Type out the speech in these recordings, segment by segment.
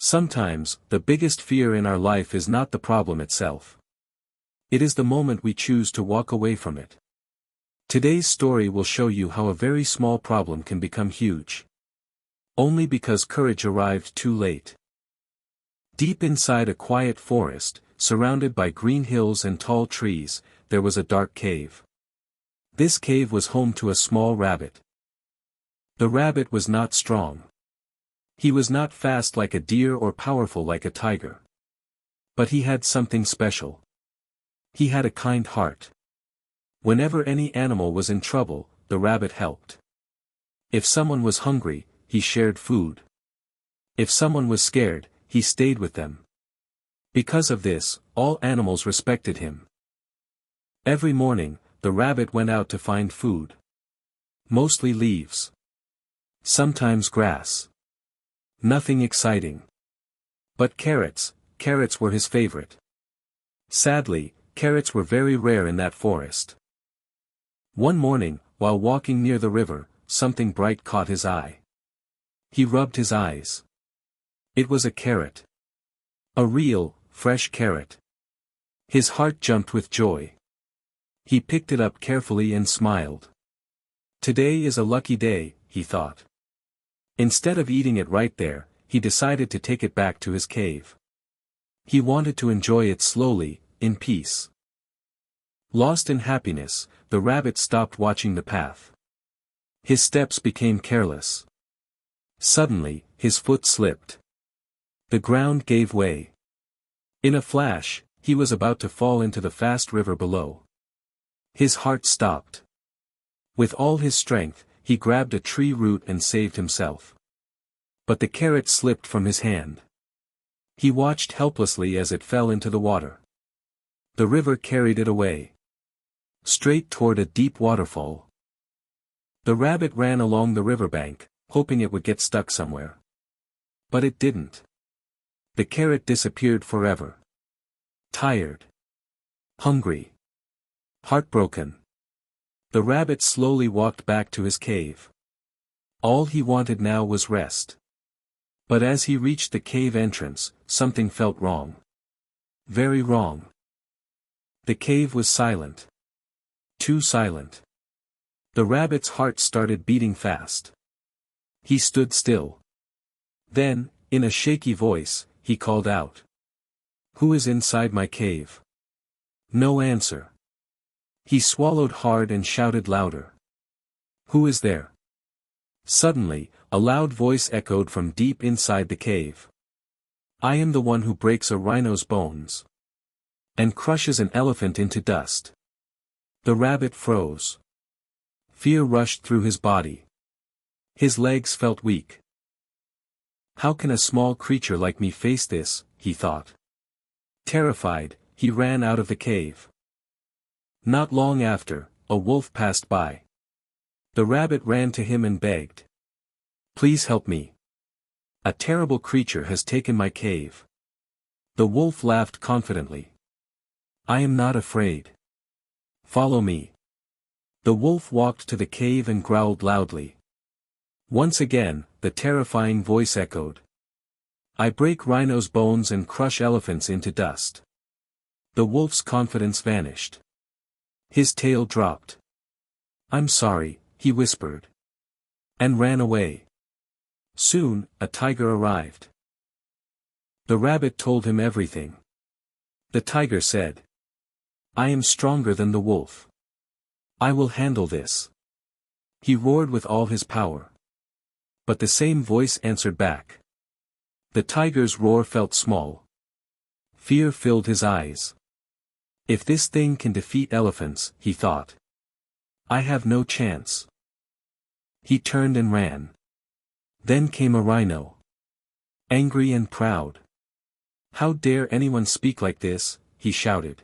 Sometimes, the biggest fear in our life is not the problem itself. It is the moment we choose to walk away from it. Today's story will show you how a very small problem can become huge. Only because courage arrived too late. Deep inside a quiet forest, surrounded by green hills and tall trees, there was a dark cave. This cave was home to a small rabbit. The rabbit was not strong. He was not fast like a deer or powerful like a tiger. But he had something special. He had a kind heart. Whenever any animal was in trouble, the rabbit helped. If someone was hungry, he shared food. If someone was scared, he stayed with them. Because of this, all animals respected him. Every morning, the rabbit went out to find food. Mostly leaves. Sometimes grass. Nothing exciting. But carrots were his favorite. Sadly, carrots were very rare in that forest. One morning, while walking near the river, something bright caught his eye. He rubbed his eyes. It was a carrot. A real, fresh carrot. His heart jumped with joy. He picked it up carefully and smiled. Today is a lucky day, he thought. Instead of eating it right there, he decided to take it back to his cave. He wanted to enjoy it slowly, in peace. Lost in happiness, the rabbit stopped watching the path. His steps became careless. Suddenly, his foot slipped. The ground gave way. In a flash, he was about to fall into the fast river below. His heart stopped. With all his strength, he grabbed a tree root and saved himself. But the carrot slipped from his hand. He watched helplessly as it fell into the water. The river carried it away. Straight toward a deep waterfall. The rabbit ran along the riverbank, hoping it would get stuck somewhere. But it didn't. The carrot disappeared forever. Tired. Hungry. Heartbroken. The rabbit slowly walked back to his cave. All he wanted now was rest. But as he reached the cave entrance, something felt wrong. Very wrong. The cave was silent. Too silent. The rabbit's heart started beating fast. He stood still. Then, in a shaky voice, he called out. "Who is inside my cave?" No answer. He swallowed hard and shouted louder. "Who is there?" Suddenly, a loud voice echoed from deep inside the cave. "I am the one who breaks a rhino's bones. And crushes an elephant into dust." The rabbit froze. Fear rushed through his body. His legs felt weak. How can a small creature like me face this, he thought. Terrified, he ran out of the cave. Not long after, a wolf passed by. The rabbit ran to him and begged. "Please help me. A terrible creature has taken my cave." The wolf laughed confidently. "I am not afraid. Follow me." The wolf walked to the cave and growled loudly. Once again, the terrifying voice echoed. "I break rhinos' bones and crush elephants into dust." The wolf's confidence vanished. His tail dropped. "I'm sorry," he whispered. And ran away. Soon, a tiger arrived. The rabbit told him everything. The tiger said, "I am stronger than the wolf. I will handle this." He roared with all his power. But the same voice answered back. The tiger's roar felt small. Fear filled his eyes. If this thing can defeat elephants, he thought, I have no chance. He turned and ran. Then came a rhino. Angry and proud. "How dare anyone speak like this?" he shouted.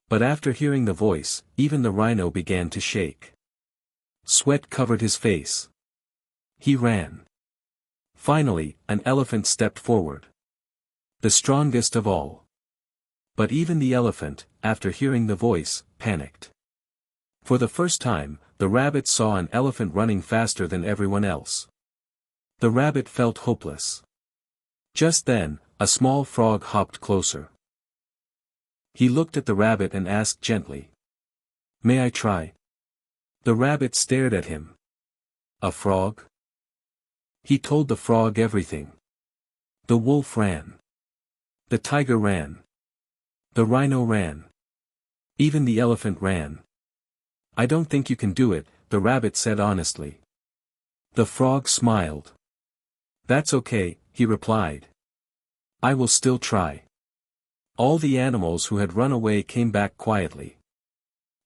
But after hearing the voice, even the rhino began to shake. Sweat covered his face. He ran. Finally, an elephant stepped forward. The strongest of all. But even the elephant, after hearing the voice, panicked. For the first time, the rabbit saw an elephant running faster than everyone else. The rabbit felt hopeless. Just then, a small frog hopped closer. He looked at the rabbit and asked gently, "May I try?" The rabbit stared at him. "A frog?" He told the frog everything. The wolf ran. The tiger ran. The rhino ran. Even the elephant ran. "I don't think you can do it," the rabbit said honestly. The frog smiled. "That's okay," he replied. "I will still try." All the animals who had run away came back quietly.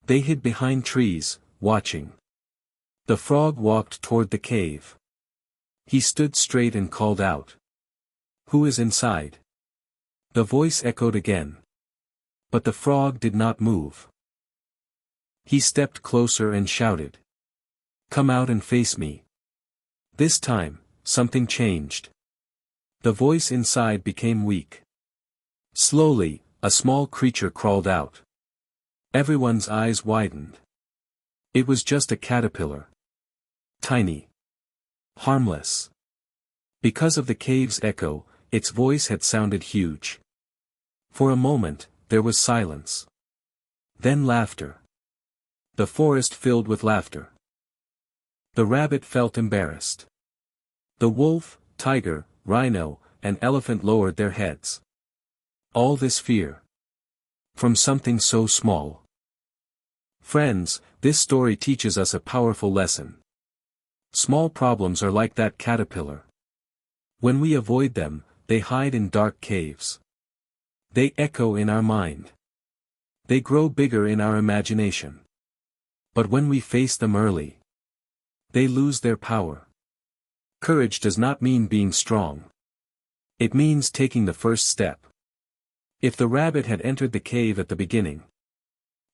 They hid behind trees, watching. The frog walked toward the cave. He stood straight and called out, "Who is inside?" The voice echoed again. But the frog did not move. He stepped closer and shouted, "Come out and face me." This time, something changed. The voice inside became weak. Slowly, a small creature crawled out. Everyone's eyes widened. It was just a caterpillar. Tiny. Harmless. Because of the cave's echo, its voice had sounded huge. For a moment, there was silence. Then laughter. The forest filled with laughter. The rabbit felt embarrassed. The wolf, tiger, rhino, and elephant lowered their heads. All this fear. From something so small. Friends, this story teaches us a powerful lesson. Small problems are like that caterpillar. When we avoid them, they hide in dark caves. They echo in our mind. They grow bigger in our imagination. But when we face them early, they lose their power. Courage does not mean being strong. It means taking the first step. If the rabbit had entered the cave at the beginning,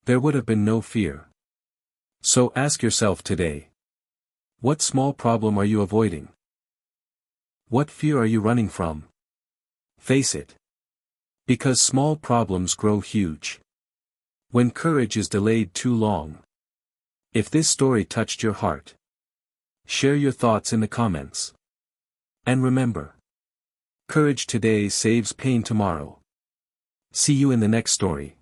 there would have been no fear. So ask yourself today, what small problem are you avoiding? What fear are you running from? Face it. Because small problems grow huge. When courage is delayed too long. If this story touched your heart, share your thoughts in the comments. And remember, courage today saves pain tomorrow. See you in the next story.